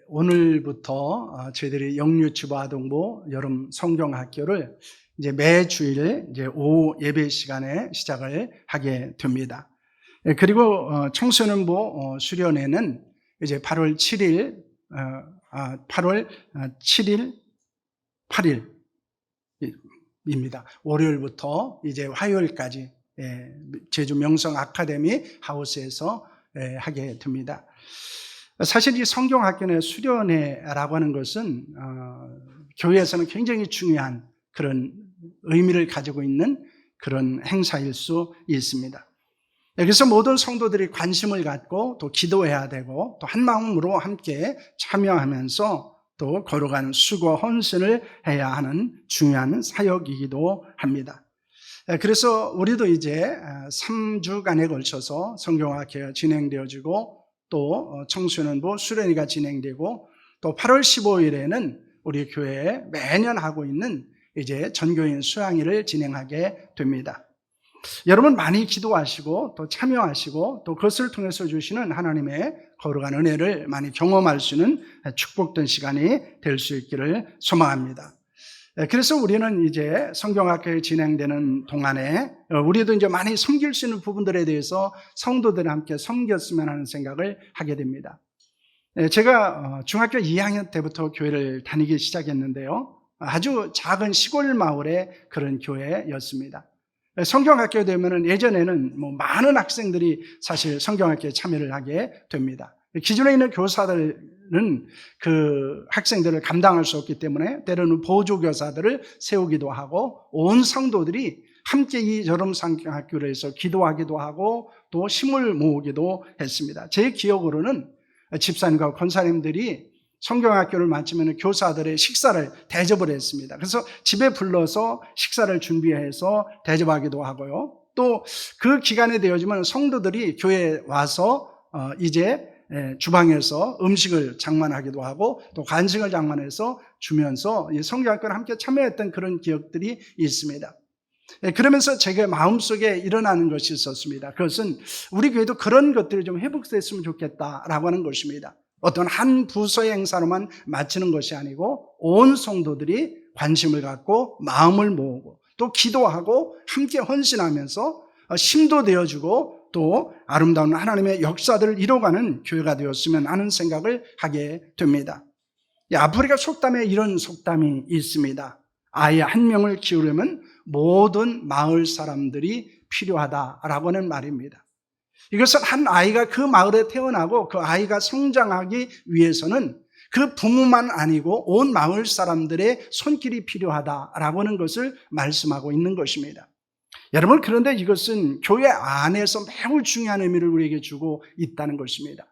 오늘부터 저희들이 영유치부 아동부 여름 성경학교를 이제 매주일 이제 오후 예배 시간에 시작을 하게 됩니다. 그리고 청소년부 수련회는 이제 8월 7일, 8일입니다. 월요일부터 이제 화요일까지 제주 명성 아카데미 하우스에서 하게 됩니다. 사실 이 성경학교 수련회라고 하는 것은 교회에서는 굉장히 중요한 그런 의미를 가지고 있는 그런 행사일 수 있습니다. 그래서 모든 성도들이 관심을 갖고 또 기도해야 되고 또 한 마음으로 함께 참여하면서 또 걸어가는 수고 헌신을 해야 하는 중요한 사역이기도 합니다. 그래서 우리도 이제 3주간에 걸쳐서 성경학회가 진행되어지고 또 청소년부 수련회가 진행되고 또 8월 15일에는 우리 교회에 매년 하고 있는 이제 전교인 수양회를 진행하게 됩니다. 여러분 많이 기도하시고 또 참여하시고 또 그것을 통해서 주시는 하나님의 거룩한 은혜를 많이 경험할 수 있는 축복된 시간이 될 수 있기를 소망합니다. 그래서 우리는 이제 성경학교에 진행되는 동안에 우리도 이제 많이 섬길 수 있는 부분들에 대해서 성도들과 함께 섬겼으면 하는 생각을 하게 됩니다. 제가 중학교 2학년 때부터 교회를 다니기 시작했는데요. 아주 작은 시골 마을의 그런 교회였습니다. 성경학교 되면은 예전에는 많은 학생들이 사실 성경학교에 참여를 하게 됩니다. 기존에 있는 교사들은 그 학생들을 감당할 수 없기 때문에 때로는 보조교사들을 세우기도 하고 온 성도들이 함께 이 여름 성경학교를 해서 기도하기도 하고 또 힘을 모으기도 했습니다. 제 기억으로는 집사님과 권사님들이 성경학교를 마치면 교사들의 식사를 대접을 했습니다. 그래서 집에 불러서 식사를 준비해서 대접하기도 하고요. 또 그 기간에 되어지면 성도들이 교회에 와서 이제 주방에서 음식을 장만하기도 하고 또 간식을 장만해서 주면서 성경학교를 함께 참여했던 그런 기억들이 있습니다. 그러면서 제가 마음속에 일어나는 것이 있었습니다. 그것은 우리 교회도 그런 것들이 좀 회복됐으면 좋겠다라고 하는 것입니다. 어떤 한 부서의 행사로만 마치는 것이 아니고 온 성도들이 관심을 갖고 마음을 모으고 또 기도하고 함께 헌신하면서 힘도 되어주고 또 아름다운 하나님의 역사들을 이뤄가는 교회가 되었으면 하는 생각을 하게 됩니다. 아프리카 속담에 이런 속담이 있습니다. 아이 한 명을 키우려면 모든 마을 사람들이 필요하다라고 하는 말입니다. 이것은 한 아이가 그 마을에 태어나고 그 아이가 성장하기 위해서는 그 부모만 아니고 온 마을 사람들의 손길이 필요하다라고 하는 것을 말씀하고 있는 것입니다. 여러분, 그런데 이것은 교회 안에서 매우 중요한 의미를 우리에게 주고 있다는 것입니다.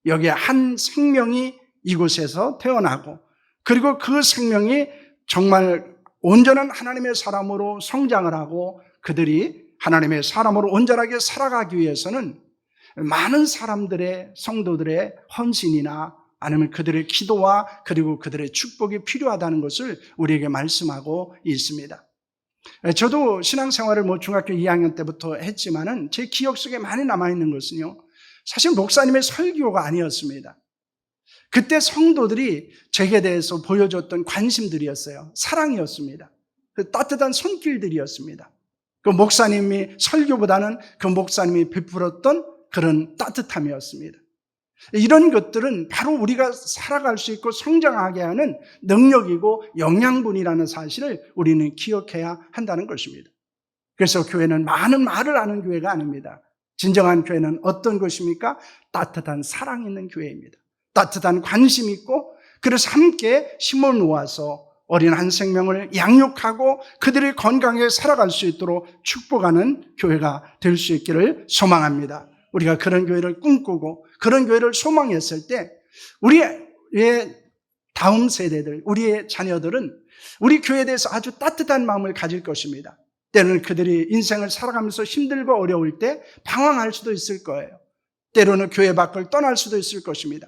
여기에 한 생명이 이곳에서 태어나고 그리고 그 생명이 정말 온전한 하나님의 사람으로 성장을 하고 그들이 하나님의 사람으로 온전하게 살아가기 위해서는 많은 사람들의 성도들의 헌신이나 아니면 그들의 기도와 그리고 그들의 축복이 필요하다는 것을 우리에게 말씀하고 있습니다. 저도 신앙생활을 중학교 2학년 때부터 했지만은 제 기억 속에 많이 남아있는 것은요, 사실 목사님의 설교가 아니었습니다. 그때 성도들이 제게 대해서 보여줬던 관심들이었어요. 사랑이었습니다. 그 따뜻한 손길들이었습니다. 그 목사님이 설교보다는 그 목사님이 베풀었던 그런 따뜻함이었습니다. 이런 것들은 바로 우리가 살아갈 수 있고 성장하게 하는 능력이고 영양분이라는 사실을 우리는 기억해야 한다는 것입니다. 그래서 교회는 많은 말을 하는 교회가 아닙니다. 진정한 교회는 어떤 것입니까? 따뜻한 사랑 있는 교회입니다. 따뜻한 관심 있고 그래서 함께 힘을 모아서 어린 한 생명을 양육하고 그들이 건강하게 살아갈 수 있도록 축복하는 교회가 될 수 있기를 소망합니다. 우리가 그런 교회를 꿈꾸고 그런 교회를 소망했을 때 우리의 다음 세대들, 우리의 자녀들은 우리 교회에 대해서 아주 따뜻한 마음을 가질 것입니다. 때로는 그들이 인생을 살아가면서 힘들고 어려울 때 방황할 수도 있을 거예요. 때로는 교회 밖을 떠날 수도 있을 것입니다.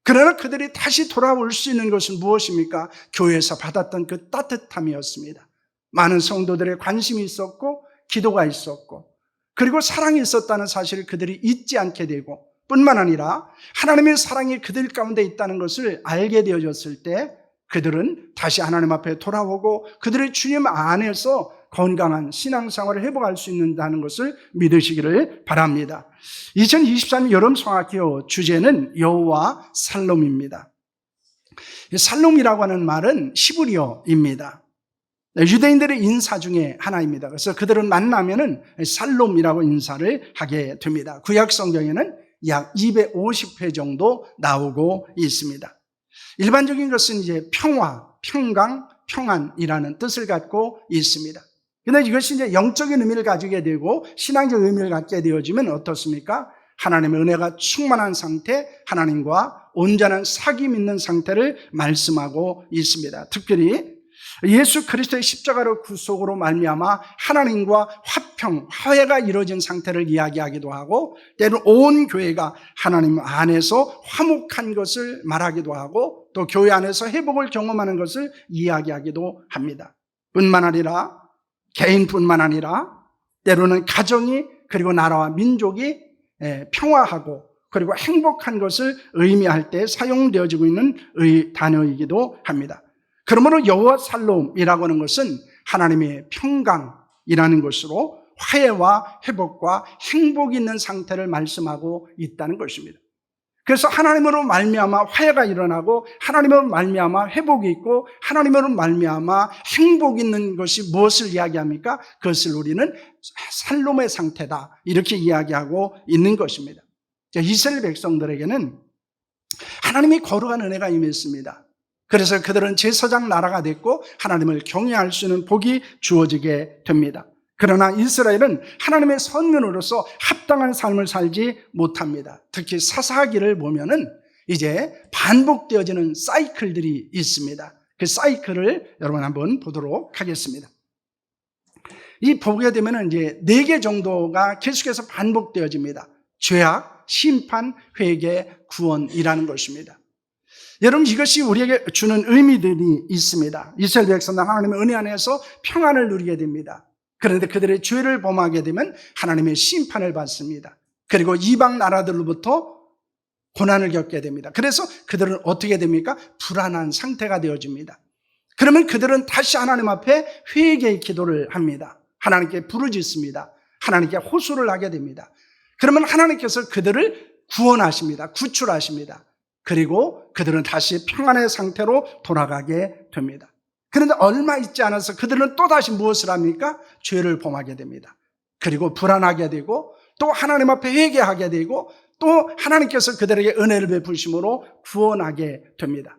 그러나 그들이 다시 돌아올 수 있는 것은 무엇입니까? 교회에서 받았던 그 따뜻함이었습니다. 많은 성도들의 관심이 있었고 기도가 있었고 그리고 사랑이 있었다는 사실을 그들이 잊지 않게 되고 뿐만 아니라 하나님의 사랑이 그들 가운데 있다는 것을 알게 되어졌을 때 그들은 다시 하나님 앞에 돌아오고 그들의 주님 안에서 건강한 신앙생활을 회복할 수 있다는 것을 믿으시기를 바랍니다. 2023년 여름 성악기도 주제는 여호와 살롬입니다. 살롬이라고 하는 말은 히브리어입니다. 유대인들의 인사 중에 하나입니다. 그래서 그들은 만나면은 살롬이라고 인사를 하게 됩니다. 구약 성경에는 약 250회 정도 나오고 있습니다. 일반적인 것은 이제 평화, 평강, 평안이라는 뜻을 갖고 있습니다. 그런데 이것이 이제 영적인 의미를 가지게 되고 신앙적 의미를 갖게 되어지면 어떻습니까? 하나님의 은혜가 충만한 상태, 하나님과 온전한 사귐 있는 상태를 말씀하고 있습니다. 특별히 예수 그리스도의 십자가로 구속으로 말미암아 하나님과 화평, 화해가 이루어진 상태를 이야기하기도 하고 때로는 온 교회가 하나님 안에서 화목한 것을 말하기도 하고 또 교회 안에서 회복을 경험하는 것을 이야기하기도 합니다. 뿐만 아니라 개인뿐만 아니라 때로는 가정이 그리고 나라와 민족이 평화하고 그리고 행복한 것을 의미할 때 사용되어지고 있는 단어이기도 합니다. 그러므로 여호와 살롬이라고 하는 것은 하나님의 평강이라는 것으로 화해와 회복과 행복이 있는 상태를 말씀하고 있다는 것입니다. 그래서 하나님으로 말미암아 화해가 일어나고 하나님으로 말미암아 회복이 있고 하나님으로 말미암아 행복이 있는 것이 무엇을 이야기합니까? 그것을 우리는 살롬의 상태다 이렇게 이야기하고 있는 것입니다. 이스라엘 백성들에게는 하나님이 거룩한 은혜가 임했습니다. 그래서 그들은 제사장 나라가 됐고 하나님을 경외할 수 있는 복이 주어지게 됩니다. 그러나 이스라엘은 하나님의 선민으로서 합당한 삶을 살지 못합니다. 특히 사사기를 보면은 이제 반복되어지는 사이클들이 있습니다. 그 사이클을 여러분 한번 보도록 하겠습니다. 이 보게 되면은 이제 4개 정도가 계속해서 반복되어집니다. 죄악, 심판, 회개, 구원이라는 것입니다. 여러분 이것이 우리에게 주는 의미들이 있습니다. 이스라엘 백성은 하나님의 은혜 안에서 평안을 누리게 됩니다. 그런데 그들의 죄를 범하게 되면 하나님의 심판을 받습니다. 그리고 이방 나라들로부터 고난을 겪게 됩니다. 그래서 그들은 어떻게 됩니까? 불안한 상태가 되어집니다. 그러면 그들은 다시 하나님 앞에 회개의 기도를 합니다. 하나님께 부르짖습니다. 하나님께 호소를 하게 됩니다. 그러면 하나님께서 그들을 구원하십니다. 구출하십니다. 그리고 그들은 다시 평안의 상태로 돌아가게 됩니다. 그런데 얼마 있지 않아서 그들은 또다시 무엇을 합니까? 죄를 범하게 됩니다. 그리고 불안하게 되고 또 하나님 앞에 회개하게 되고 또 하나님께서 그들에게 은혜를 베푸심으로 구원하게 됩니다.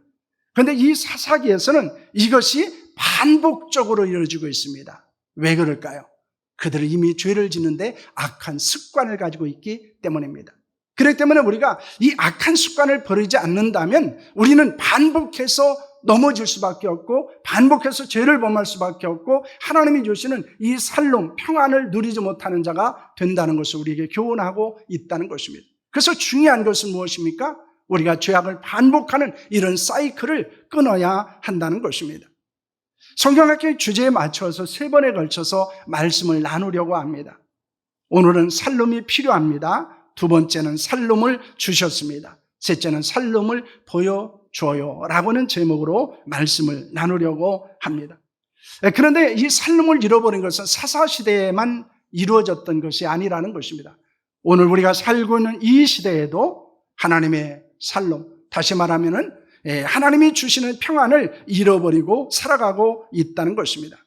그런데 이 사사기에서는 이것이 반복적으로 이루어지고 있습니다. 왜 그럴까요? 그들은 이미 죄를 짓는데 악한 습관을 가지고 있기 때문입니다. 그렇기 때문에 우리가 이 악한 습관을 버리지 않는다면 우리는 반복해서 넘어질 수밖에 없고 반복해서 죄를 범할 수밖에 없고 하나님이 주시는 이 살롬, 평안을 누리지 못하는 자가 된다는 것을 우리에게 교훈하고 있다는 것입니다. 그래서 중요한 것은 무엇입니까? 우리가 죄악을 반복하는 이런 사이클을 끊어야 한다는 것입니다. 성경학교의 주제에 맞춰서 3번에 걸쳐서 말씀을 나누려고 합니다. 오늘은 살롬이 필요합니다. 2번째는 살롬을 주셨습니다. 셋째는 살롬을 보여줘요 라고는 제목으로 말씀을 나누려고 합니다. 그런데 이 살롬을 잃어버린 것은 사사시대에만 이루어졌던 것이 아니라는 것입니다. 오늘 우리가 살고 있는 이 시대에도 하나님의 살롬, 다시 말하면은 하나님이 주시는 평안을 잃어버리고 살아가고 있다는 것입니다.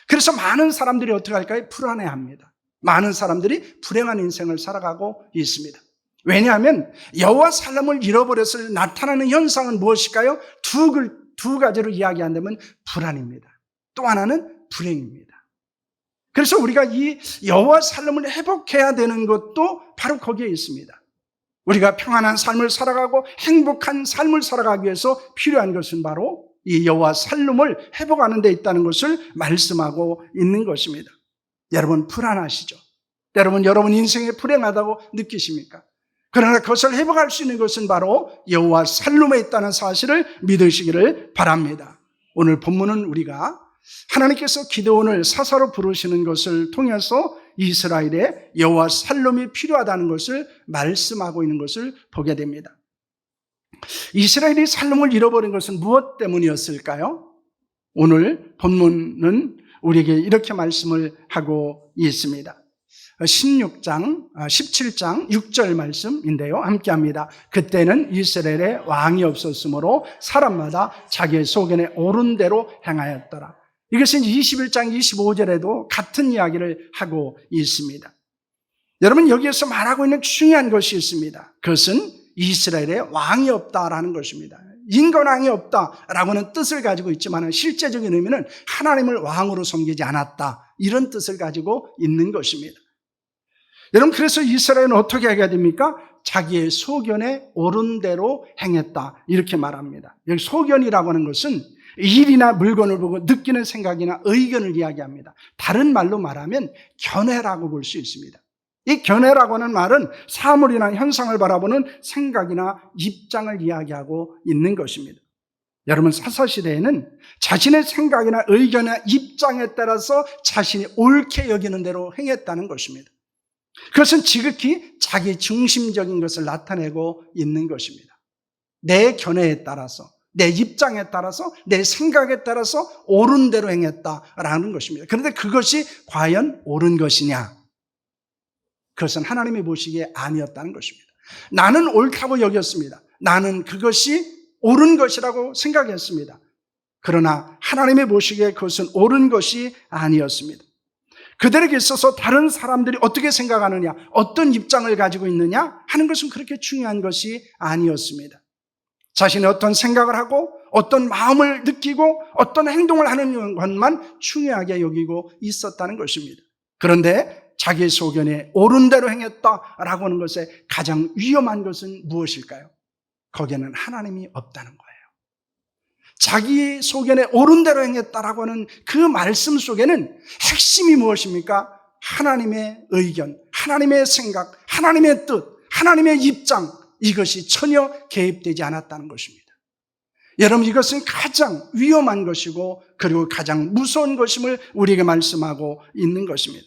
그래서 많은 사람들이 어떻게 할까요? 불안해합니다. 많은 사람들이 불행한 인생을 살아가고 있습니다. 왜냐하면 여호와 살롬을 잃어버려서 나타나는 현상은 무엇일까요? 두 가지로 이야기한다면 불안입니다. 또 하나는 불행입니다. 그래서 우리가 이 여호와 살롬을 회복해야 되는 것도 바로 거기에 있습니다. 우리가 평안한 삶을 살아가고 행복한 삶을 살아가기 위해서 필요한 것은 바로 이 여호와 살롬을 회복하는 데 있다는 것을 말씀하고 있는 것입니다. 여러분 불안하시죠? 여러분 인생에 불행하다고 느끼십니까? 그러나 그것을 회복할 수 있는 것은 바로 여호와 살롬에 있다는 사실을 믿으시기를 바랍니다. 오늘 본문은 우리가 하나님께서 기드온을 사사로 부르시는 것을 통해서 이스라엘에 여호와 살롬이 필요하다는 것을 말씀하고 있는 것을 보게 됩니다. 이스라엘이 살롬을 잃어버린 것은 무엇 때문이었을까요? 오늘 본문은 우리에게 이렇게 말씀을 하고 있습니다. 17장 6절 말씀인데요. 함께 합니다. 그때는 이스라엘에 왕이 없었으므로 사람마다 자기의 소견에 옳은 대로 행하였더라. 이것은 21장 25절에도 같은 이야기를 하고 있습니다. 여러분, 여기에서 말하고 있는 중요한 것이 있습니다. 그것은 이스라엘에 왕이 없다라는 것입니다. 인간왕이 없다라고는 뜻을 가지고 있지만 실제적인 의미는 하나님을 왕으로 섬기지 않았다, 이런 뜻을 가지고 있는 것입니다. 여러분, 그래서 이스라엘은 어떻게 하게 됩니까? 자기의 소견에 옳은 대로 행했다, 이렇게 말합니다. 여기 소견이라고 하는 것은 일이나 물건을 보고 느끼는 생각이나 의견을 이야기합니다. 다른 말로 말하면 견해라고 볼 수 있습니다. 이 견해라고 하는 말은 사물이나 현상을 바라보는 생각이나 입장을 이야기하고 있는 것입니다. 여러분, 사사시대에는 자신의 생각이나 의견이나 입장에 따라서 자신이 옳게 여기는 대로 행했다는 것입니다. 그것은 지극히 자기 중심적인 것을 나타내고 있는 것입니다. 내 견해에 따라서, 내 입장에 따라서, 내 생각에 따라서 옳은 대로 행했다라는 것입니다. 그런데 그것이 과연 옳은 것이냐? 그것은 하나님이 보시기에 아니었다는 것입니다. 나는 옳다고 여겼습니다. 나는 그것이 옳은 것이라고 생각했습니다. 그러나 하나님이 보시기에 그것은 옳은 것이 아니었습니다. 그들에게 있어서 다른 사람들이 어떻게 생각하느냐, 어떤 입장을 가지고 있느냐 하는 것은 그렇게 중요한 것이 아니었습니다. 자신이 어떤 생각을 하고 어떤 마음을 느끼고 어떤 행동을 하는 것만 중요하게 여기고 있었다는 것입니다. 그런데 자기의 소견에 옳은 대로 행했다라고 하는 것의 가장 위험한 것은 무엇일까요? 거기에는 하나님이 없다는 거예요. 자기 소견에 옳은 대로 행했다라고 하는 그 말씀 속에는 핵심이 무엇입니까? 하나님의 의견, 하나님의 생각, 하나님의 뜻, 하나님의 입장, 이것이 전혀 개입되지 않았다는 것입니다. 여러분, 이것은 가장 위험한 것이고 그리고 가장 무서운 것임을 우리에게 말씀하고 있는 것입니다.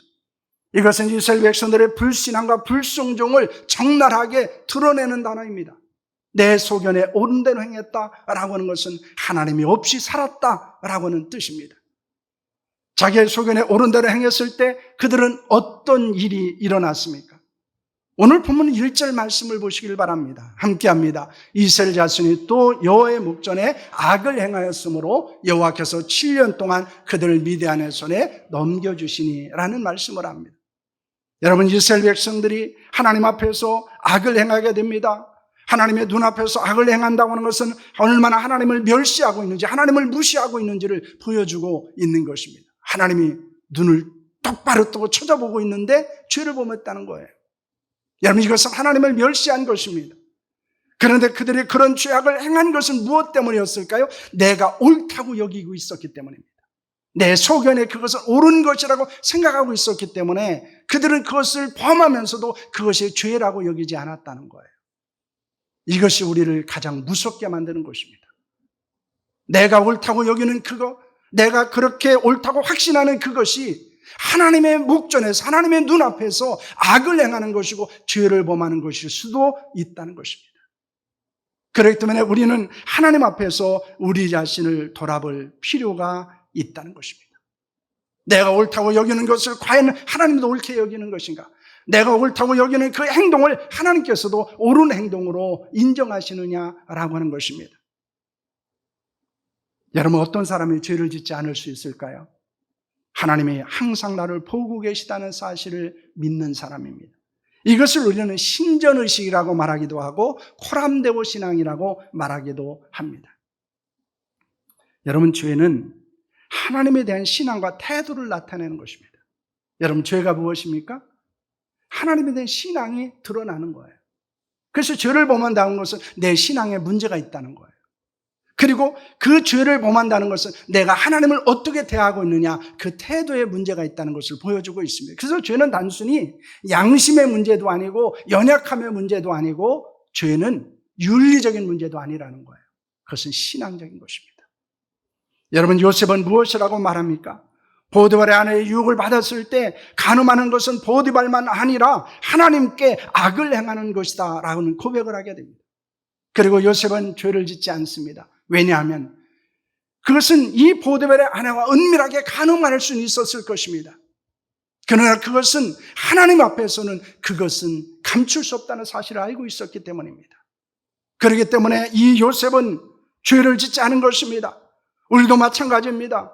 이것은 이스라엘 백성들의 불신앙과 불순종을 적나라하게 드러내는 단어입니다. 내 소견에 옳은 대로 행했다라고 하는 것은 하나님이 없이 살았다라고 하는 뜻입니다. 자기의 소견에 옳은 대로 행했을 때 그들은 어떤 일이 일어났습니까? 오늘 본문 1절 말씀을 보시길 바랍니다. 함께합니다. 이스라엘 자손이 또 여호와의 목전에 악을 행하였으므로 여호와께서 7년 동안 그들을 미디안의 손에 넘겨주시니 라는 말씀을 합니다. 여러분, 이스라엘 백성들이 하나님 앞에서 악을 행하게 됩니다. 하나님의 눈앞에서 악을 행한다고 하는 것은 얼마나 하나님을 멸시하고 있는지, 하나님을 무시하고 있는지를 보여주고 있는 것입니다. 하나님이 눈을 똑바로 뜨고 쳐다보고 있는데 죄를 범했다는 거예요. 여러분, 이것은 하나님을 멸시한 것입니다. 그런데 그들이 그런 죄악을 행한 것은 무엇 때문이었을까요? 내가 옳다고 여기고 있었기 때문입니다. 내 소견에 그것은 옳은 것이라고 생각하고 있었기 때문에 그들은 그것을 범하면서도 그것이 죄라고 여기지 않았다는 거예요. 이것이 우리를 가장 무섭게 만드는 것입니다. 내가 옳다고 여기는 그거, 내가 그렇게 옳다고 확신하는 그것이 하나님의 목전에서, 하나님의 눈앞에서 악을 행하는 것이고 죄를 범하는 것일 수도 있다는 것입니다. 그렇기 때문에 우리는 하나님 앞에서 우리 자신을 돌아볼 필요가 있다는 것입니다. 내가 옳다고 여기는 것을 과연 하나님도 옳게 여기는 것인가? 내가 옳다고 여기는 그 행동을 하나님께서도 옳은 행동으로 인정하시느냐라고 하는 것입니다. 여러분, 어떤 사람이 죄를 짓지 않을 수 있을까요? 하나님이 항상 나를 보고 계시다는 사실을 믿는 사람입니다. 이것을 우리는 신전의식이라고 말하기도 하고 코람데오 신앙이라고 말하기도 합니다. 여러분, 죄는 하나님에 대한 신앙과 태도를 나타내는 것입니다. 여러분, 죄가 무엇입니까? 하나님에 대한 신앙이 드러나는 거예요. 그래서 죄를 범한다는 것은 내 신앙에 문제가 있다는 거예요. 그리고 그 죄를 범한다는 것은 내가 하나님을 어떻게 대하고 있느냐, 그 태도에 문제가 있다는 것을 보여주고 있습니다. 그래서 죄는 단순히 양심의 문제도 아니고 연약함의 문제도 아니고 죄는 윤리적인 문제도 아니라는 거예요. 그것은 신앙적인 것입니다. 여러분, 요셉은 무엇이라고 말합니까? 보디발의 아내의 유혹을 받았을 때 간음하는 것은 보디발만 아니라 하나님께 악을 행하는 것이다 라는 고백을 하게 됩니다. 그리고 요셉은 죄를 짓지 않습니다. 왜냐하면 그것은 이 보디발의 아내와 은밀하게 간음할 수는 있었을 것입니다. 그러나 그것은 하나님 앞에서는 그것은 감출 수 없다는 사실을 알고 있었기 때문입니다. 그렇기 때문에 이 요셉은 죄를 짓지 않은 것입니다. 우리도 마찬가지입니다.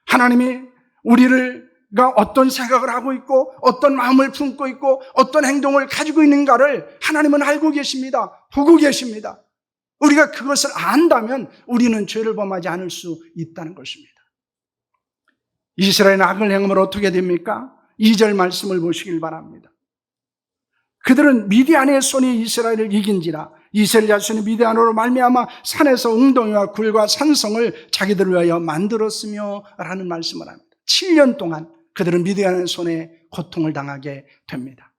하나님이 우리가 어떤 생각을 하고 있고 어떤 마음을 품고 있고 어떤 행동을 가지고 있는가를 하나님은 알고 계십니다. 보고 계십니다. 우리가 그것을 안다면 우리는 죄를 범하지 않을 수 있다는 것입니다. 이스라엘은 악을 행함을 어떻게 됩니까? 2절 말씀을 보시길 바랍니다. 그들은 미디안의 손이 이스라엘을 이긴지라 이스라엘 자손이 미디안으로 말미암아 산에서 웅덩이와 굴과 산성을 자기들을 위하여 만들었으며 라는 말씀을 합니다. 7년 동안 그들은 미디안의 손에 고통을 당하게 됩니다.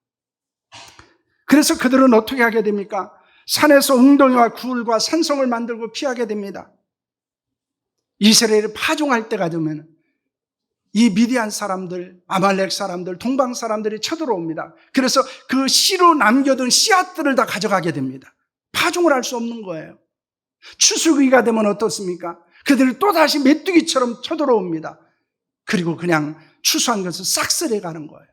그래서 그들은 어떻게 하게 됩니까? 산에서 웅덩이와 굴과 산성을 만들고 피하게 됩니다. 이스라엘이 파종할 때가 되면 이 미디안 사람들, 아말렉 사람들, 동방 사람들이 쳐들어옵니다. 그래서 그 씨로 남겨둔 씨앗들을 다 가져가게 됩니다. 파종을 할 수 없는 거예요. 추수기가 되면 어떻습니까? 그들이 또다시 메뚜기처럼 쳐들어옵니다. 그리고 그냥 추수한 것을 싹쓸이 가는 거예요.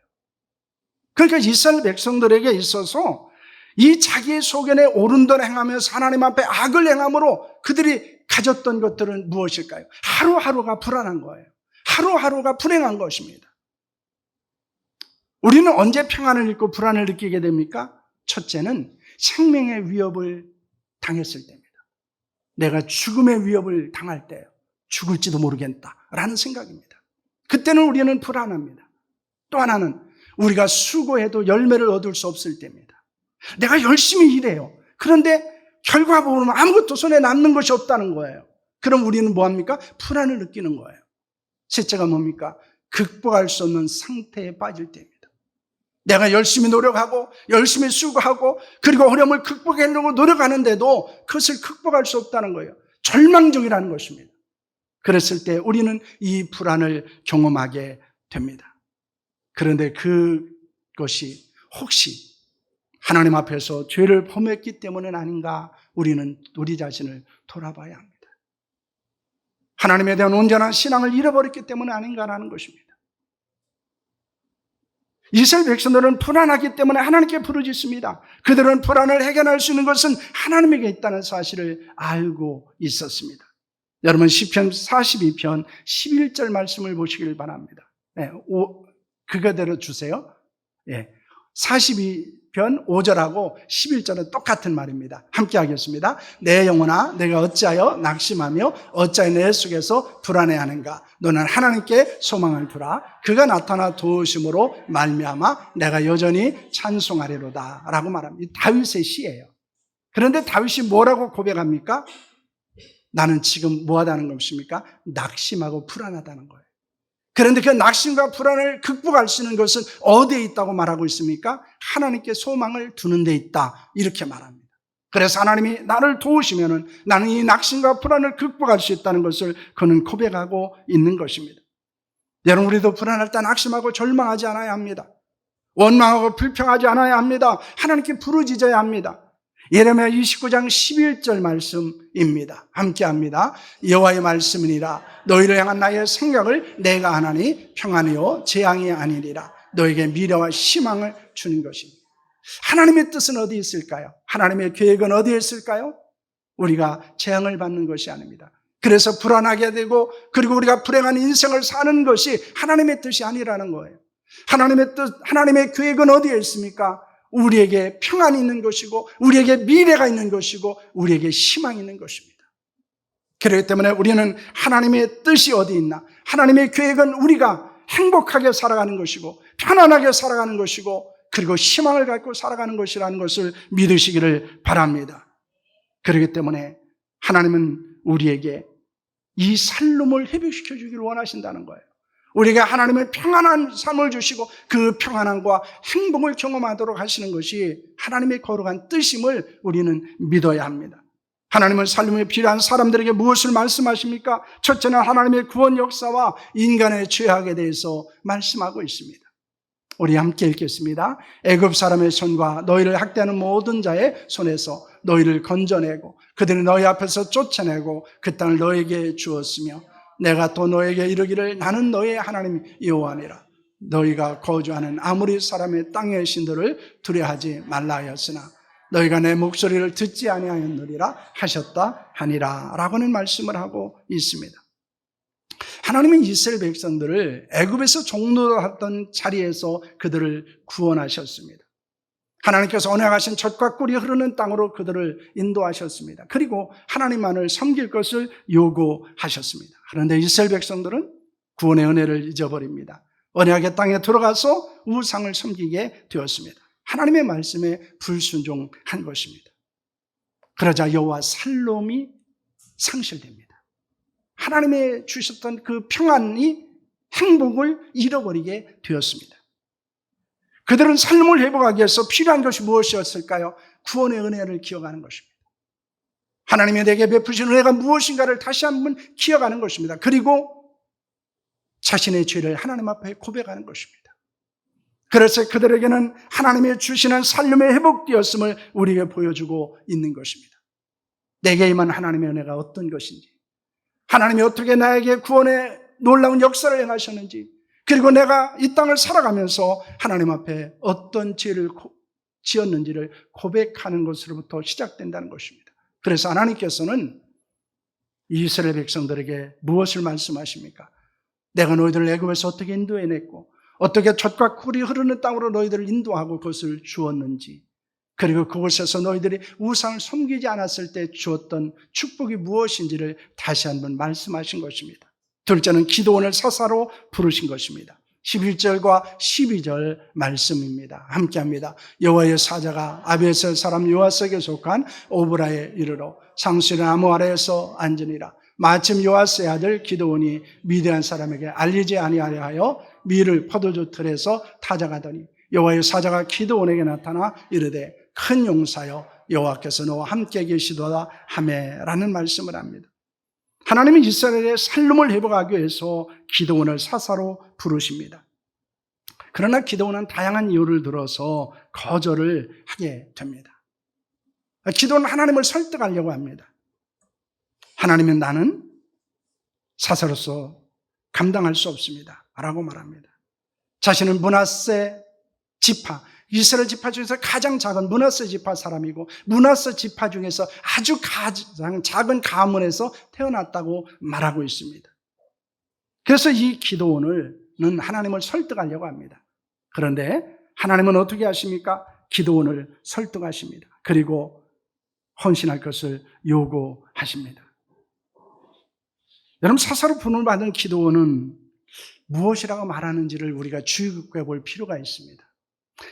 그러니까 이스라엘 백성들에게 있어서 이 자기의 소견에 옳은 대로 행하면서 하나님 앞에 악을 행함으로 그들이 가졌던 것들은 무엇일까요? 하루하루가 불안한 거예요. 하루하루가 불행한 것입니다. 우리는 언제 평안을 잃고 불안을 느끼게 됩니까? 첫째는 생명의 위협을 당했을 때입니다. 내가 죽음의 위협을 당할 때 죽을지도 모르겠다라는 생각입니다. 그때는 우리는 불안합니다. 또 하나는 우리가 수고해도 열매를 얻을 수 없을 때입니다. 내가 열심히 일해요. 그런데 결과 보면 아무것도 손에 남는 것이 없다는 거예요. 그럼 우리는 뭐합니까? 불안을 느끼는 거예요. 셋째가 뭡니까? 극복할 수 없는 상태에 빠질 때입니다. 내가 열심히 노력하고 열심히 수고하고 그리고 어려움을 극복하려고 노력하는데도 그것을 극복할 수 없다는 거예요. 절망적이라는 것입니다. 그랬을 때 우리는 이 불안을 경험하게 됩니다. 그런데 그것이 혹시 하나님 앞에서 죄를 범했기 때문은 아닌가 우리는 우리 자신을 돌아봐야 합니다. 하나님에 대한 온전한 신앙을 잃어버렸기 때문은 아닌가라는 것입니다. 이스라엘 백성들은 불안하기 때문에 하나님께 부르짖습니다. 그들은 불안을 해결할 수 있는 것은 하나님에게 있다는 사실을 알고 있었습니다. 여러분 시편 42편 11절 말씀을 보시길 바랍니다. 그거대로 주세요. 42편 5절하고 11절은 똑같은 말입니다. 함께 하겠습니다. 내 영혼아 내가 어찌하여 낙심하며 어찌하여 내 속에서 불안해하는가. 너는 하나님께 소망을 두라. 그가 나타나 도우심으로 말미암아 내가 여전히 찬송하리로다 라고 말합니다. 다윗의 시예요. 그런데 다윗이 뭐라고 고백합니까? 나는 지금 뭐하다는 것입니까? 낙심하고 불안하다는 거예요. 그런데 그 낙심과 불안을 극복할 수 있는 것은 어디에 있다고 말하고 있습니까? 하나님께 소망을 두는 데 있다 이렇게 말합니다. 그래서 하나님이 나를 도우시면은 나는 이 낙심과 불안을 극복할 수 있다는 것을 그는 고백하고 있는 것입니다. 여러분 우리도 불안할 때 낙심하고 절망하지 않아야 합니다. 원망하고 불평하지 않아야 합니다. 하나님께 부르짖어야 합니다. 예레미야 29장 11절 말씀입니다. 함께합니다. 여호와의 말씀이니라 너희를 향한 나의 생각을 내가 하나니 평안이요 재앙이 아니리라. 너에게 미래와 희망을 주는 것입니다. 하나님의 뜻은 어디 있을까요? 하나님의 계획은 어디에 있을까요? 우리가 재앙을 받는 것이 아닙니다. 그래서 불안하게 되고 그리고 우리가 불행한 인생을 사는 것이 하나님의 뜻이 아니라는 거예요. 하나님의 뜻, 하나님의 계획은 어디에 있습니까? 우리에게 평안이 있는 것이고 우리에게 미래가 있는 것이고 우리에게 희망이 있는 것입니다. 그렇기 때문에 우리는 하나님의 뜻이 어디 있나? 하나님의 계획은 우리가 행복하게 살아가는 것이고 편안하게 살아가는 것이고 그리고 희망을 갖고 살아가는 것이라는 것을 믿으시기를 바랍니다. 그렇기 때문에 하나님은 우리에게 이 살림을 회복시켜 주기를 원하신다는 거예요. 우리가 하나님의 평안한 삶을 주시고 그 평안함과 행복을 경험하도록 하시는 것이 하나님의 거룩한 뜻임을 우리는 믿어야 합니다. 하나님은 삶에 필요한 사람들에게 무엇을 말씀하십니까? 첫째는 하나님의 구원 역사와 인간의 죄악에 대해서 말씀하고 있습니다. 우리 함께 읽겠습니다. 애굽 사람의 손과 너희를 학대하는 모든 자의 손에서 너희를 건져내고 그들이 너희 앞에서 쫓아내고 그 땅을 너희에게 주었으며 내가 또 너희에게 이르기를 나는 너희의 하나님 여호와니라. 너희가 거주하는 아무리 사람의 땅의 신들을 두려워하지 말라 하였으나 너희가 내 목소리를 듣지 아니하였느니라 하셨다 하니라 라고는 말씀을 하고 있습니다. 하나님은 이스라엘 백성들을 애굽에서 종노릇했던 자리에서 그들을 구원하셨습니다. 하나님께서 언약하신 젖과 꿀이 흐르는 땅으로 그들을 인도하셨습니다. 그리고 하나님만을 섬길 것을 요구하셨습니다. 그런데 이스라엘 백성들은 구원의 은혜를 잊어버립니다. 언약의 땅에 들어가서 우상을 섬기게 되었습니다. 하나님의 말씀에 불순종한 것입니다. 그러자 여호와 살롬이 상실됩니다. 하나님의 주셨던 그 평안이 행복을 잃어버리게 되었습니다. 그들은 삶을 회복하기 위해서 필요한 것이 무엇이었을까요? 구원의 은혜를 기억하는 것입니다. 하나님이 내게 베푸신 은혜가 무엇인가를 다시 한번 기억하는 것입니다. 그리고 자신의 죄를 하나님 앞에 고백하는 것입니다. 그래서 그들에게는 하나님의 주시는 삶의 회복되었음을 우리에게 보여주고 있는 것입니다. 내게 임한 하나님의 은혜가 어떤 것인지, 하나님이 어떻게 나에게 구원의 놀라운 역사를 행하셨는지, 그리고 내가 이 땅을 살아가면서 하나님 앞에 어떤 죄를 지었는지를 고백하는 것으로부터 시작된다는 것입니다. 그래서 하나님께서는 이스라엘 백성들에게 무엇을 말씀하십니까? 내가 너희들을 애굽에서 어떻게 인도해냈고 어떻게 젖과 꿀이 흐르는 땅으로 너희들을 인도하고 그것을 주었는지, 그리고 그곳에서 너희들이 우상을 섬기지 않았을 때 주었던 축복이 무엇인지를 다시 한번 말씀하신 것입니다. 둘째는 기도원을 사사로 부르신 것입니다. 11절과 12절 말씀입니다. 함께합니다. 여호와의 사자가 아비에셀 사람 요아스에게 속한 오브라에 이르러 상수리 나무 아래에서 앉으니라. 마침 요아스의 아들 기드온이 미디안 사람에게 알리지 아니하려 하여 밀을 포도주 틀에서 타작하더니 여호와의 사자가 기드온에게 나타나 이르되 큰 용사여 여호와께서 너와 함께 계시도다 하매라는 말씀을 합니다. 하나님은 이스라엘의 살림을 회복하기 위해서 기드온을 사사로 부르십니다. 그러나 기드온은 다양한 이유를 들어서 거절을 하게 됩니다. 기드온은 하나님을 설득하려고 합니다. 하나님은 나는 사사로서 감당할 수 없습니다 라고 말합니다. 자신은 므낫세 지파, 이스라엘 지파 중에서 가장 작은 므낫세 지파 사람이고 므낫세 지파 중에서 아주 가장 작은 가문에서 태어났다고 말하고 있습니다. 그래서 이 기드온은 하나님을 설득하려고 합니다. 그런데 하나님은 어떻게 하십니까? 기드온을 설득하십니다. 그리고 헌신할 것을 요구하십니다. 여러분, 사사로 부름을 받은 기드온은 무엇이라고 말하는지를 우리가 주의 깊게 볼 필요가 있습니다.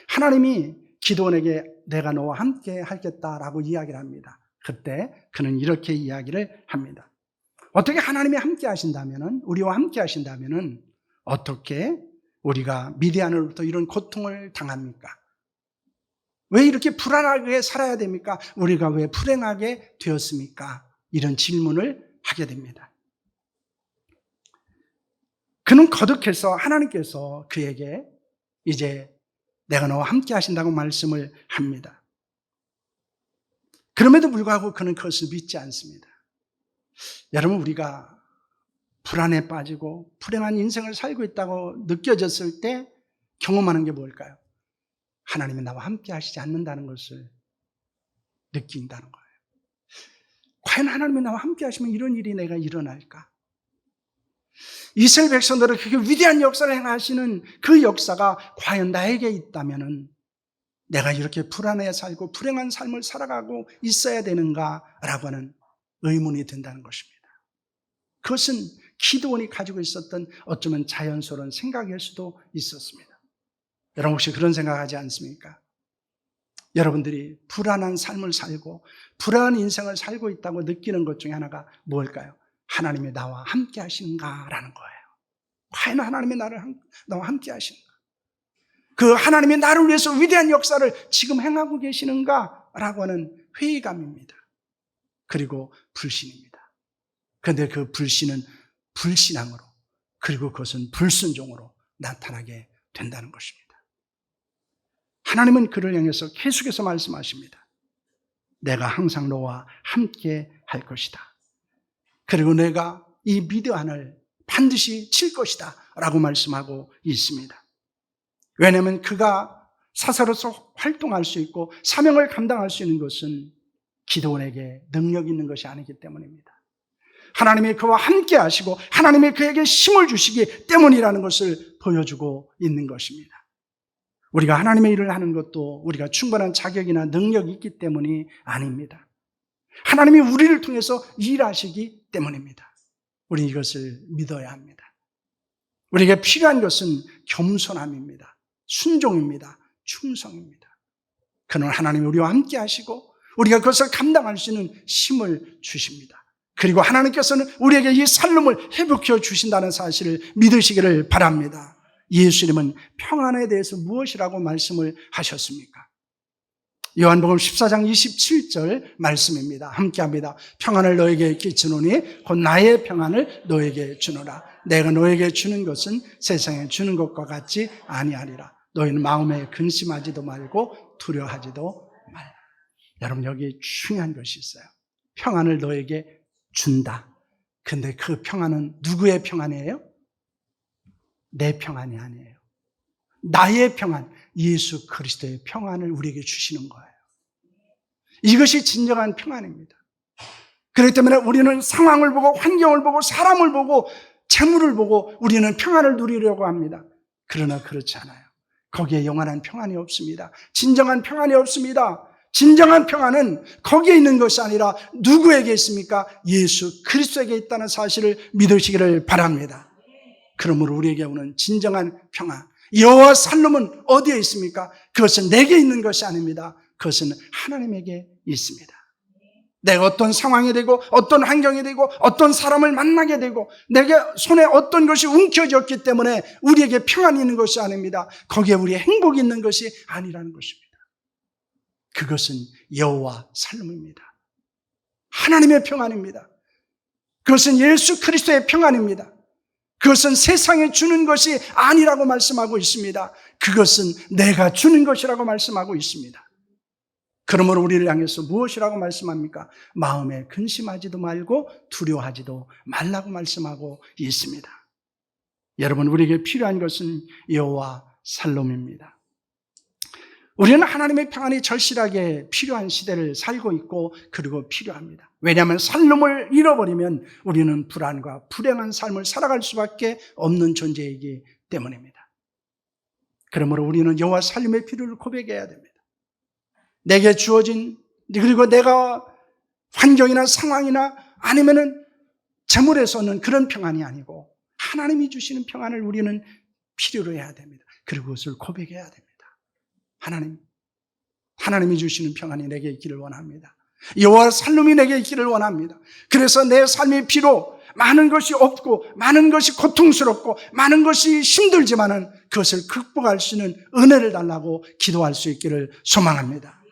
하나님이 기드온에게 내가 너와 함께 하겠다라고 이야기를 합니다. 그때 그는 이렇게 이야기를 합니다. 어떻게 하나님이 함께 하신다면은, 우리와 함께 하신다면은 어떻게 우리가 미디안으로부터 이런 고통을 당합니까? 왜 이렇게 불안하게 살아야 됩니까? 우리가 왜 불행하게 되었습니까? 이런 질문을 하게 됩니다. 그는 거듭해서 하나님께서 그에게 이제 내가 너와 함께 하신다고 말씀을 합니다. 그럼에도 불구하고 그는 그것을 믿지 않습니다. 여러분, 우리가 불안에 빠지고 불행한 인생을 살고 있다고 느껴졌을 때 경험하는 게 뭘까요? 하나님이 나와 함께 하시지 않는다는 것을 느낀다는 거예요. 과연 하나님이 나와 함께 하시면 이런 일이 내가 일어날까? 이스라엘 백성들은 그렇게 위대한 역사를 행하시는 그 역사가 과연 나에게 있다면 내가 이렇게 불안해 살고 불행한 삶을 살아가고 있어야 되는가라고 하는 의문이 든다는 것입니다. 그것은 기드온이 가지고 있었던 어쩌면 자연스러운 생각일 수도 있었습니다. 여러분, 혹시 그런 생각하지 않습니까? 여러분들이 불안한 삶을 살고 불안한 인생을 살고 있다고 느끼는 것 중에 하나가 뭘까요? 하나님이 나와 함께 하시는가라는 거예요. 과연 하나님이 나와 함께 하시는가? 그 하나님이 나를 위해서 위대한 역사를 지금 행하고 계시는가라고 하는 회의감입니다. 그리고 불신입니다. 그런데 그 불신은 불신앙으로, 그리고 그것은 불순종으로 나타나게 된다는 것입니다. 하나님은 그를 향해서 계속해서 말씀하십니다. 내가 항상 너와 함께 할 것이다. 그리고 내가 이 미드안을 반드시 칠 것이다 라고 말씀하고 있습니다. 왜냐하면 그가 사사로서 활동할 수 있고 사명을 감당할 수 있는 것은 기드온에게 능력 있는 것이 아니기 때문입니다. 하나님이 그와 함께 하시고 하나님이 그에게 힘을 주시기 때문이라는 것을 보여주고 있는 것입니다. 우리가 하나님의 일을 하는 것도 우리가 충분한 자격이나 능력이 있기 때문이 아닙니다. 하나님이 우리를 통해서 일하시기 때문입니다. 우리는 이것을 믿어야 합니다. 우리에게 필요한 것은 겸손함입니다. 순종입니다. 충성입니다. 그는 하나님이 우리와 함께 하시고 우리가 그것을 감당할 수 있는 힘을 주십니다. 그리고 하나님께서는 우리에게 이 살림을 회복해 주신다는 사실을 믿으시기를 바랍니다. 예수님은 평안에 대해서 무엇이라고 말씀을 하셨습니까? 요한복음 14장 27절 말씀입니다. 함께합니다. 평안을 너에게 끼치노니 곧 나의 평안을 너에게 주노라. 내가 너에게 주는 것은 세상에 주는 것과 같지 아니하리라. 너희는 마음에 근심하지도 말고 두려워하지도 말라. 여러분, 여기 중요한 것이 있어요. 평안을 너에게 준다. 근데 그 평안은 누구의 평안이에요? 내 평안이 아니에요. 나의 평안, 예수 그리스도의 평안을 우리에게 주시는 거예요. 이것이 진정한 평안입니다. 그렇기 때문에 우리는 상황을 보고 환경을 보고 사람을 보고 재물을 보고 우리는 평안을 누리려고 합니다. 그러나 그렇지 않아요. 거기에 영원한 평안이 없습니다. 진정한 평안이 없습니다. 진정한 평안은 거기에 있는 것이 아니라 누구에게 있습니까? 예수 그리스도에게 있다는 사실을 믿으시기를 바랍니다. 그러므로 우리에게 오는 진정한 평안, 여호와 살림은 어디에 있습니까? 그것은 내게 있는 것이 아닙니다. 그것은 하나님에게 있습니다. 내가 어떤 상황이 되고 어떤 환경이 되고 어떤 사람을 만나게 되고 내게 손에 어떤 것이 움켜쥐었기 때문에 우리에게 평안이 있는 것이 아닙니다. 거기에 우리의 행복이 있는 것이 아니라는 것입니다. 그것은 여호와 살림입니다. 하나님의 평안입니다. 그것은 예수 그리스도의 평안입니다. 그것은 세상에 주는 것이 아니라고 말씀하고 있습니다. 그것은 내가 주는 것이라고 말씀하고 있습니다. 그러므로 우리를 향해서 무엇이라고 말씀합니까? 마음에 근심하지도 말고 두려워하지도 말라고 말씀하고 있습니다. 여러분, 우리에게 필요한 것은 여호와 살림입니다. 우리는 하나님의 평안이 절실하게 필요한 시대를 살고 있고 그리고 필요합니다. 왜냐하면 살림을 잃어버리면 우리는 불안과 불행한 삶을 살아갈 수밖에 없는 존재이기 때문입니다. 그러므로 우리는 여호와 살림의 필요를 고백해야 됩니다. 내게 주어진, 그리고 내가 환경이나 상황이나 아니면은 재물에서는 그런 평안이 아니고 하나님이 주시는 평안을 우리는 필요로 해야 됩니다. 그리고 그것을 고백해야 됩니다. 하나님이 주시는 평안이 내게 있기를 원합니다. 여호와 살림이 내게 있기를 원합니다. 그래서 내 삶의 피로 많은 것이 없고 많은 것이 고통스럽고 많은 것이 힘들지만은 그것을 극복할 수 있는 은혜를 달라고 기도할 수 있기를 소망합니다.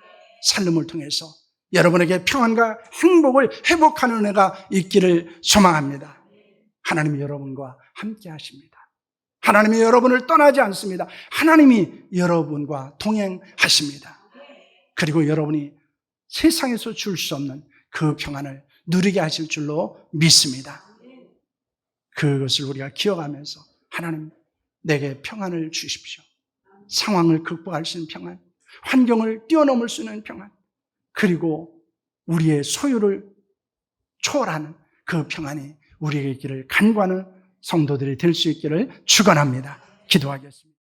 살림을 통해서 여러분에게 평안과 행복을 회복하는 은혜가 있기를 소망합니다. 하나님이 여러분과 함께 하십니다. 하나님이 여러분을 떠나지 않습니다. 하나님이 여러분과 동행하십니다. 그리고 여러분이 세상에서 줄 수 없는 그 평안을 누리게 하실 줄로 믿습니다. 그것을 우리가 기억하면서 하나님, 내게 평안을 주십시오. 상황을 극복할 수 있는 평안, 환경을 뛰어넘을 수 있는 평안, 그리고 우리의 소유를 초월하는 그 평안이 우리에게 있기를 간구하는 성도들이 될 수 있기를 축원합니다. 기도하겠습니다.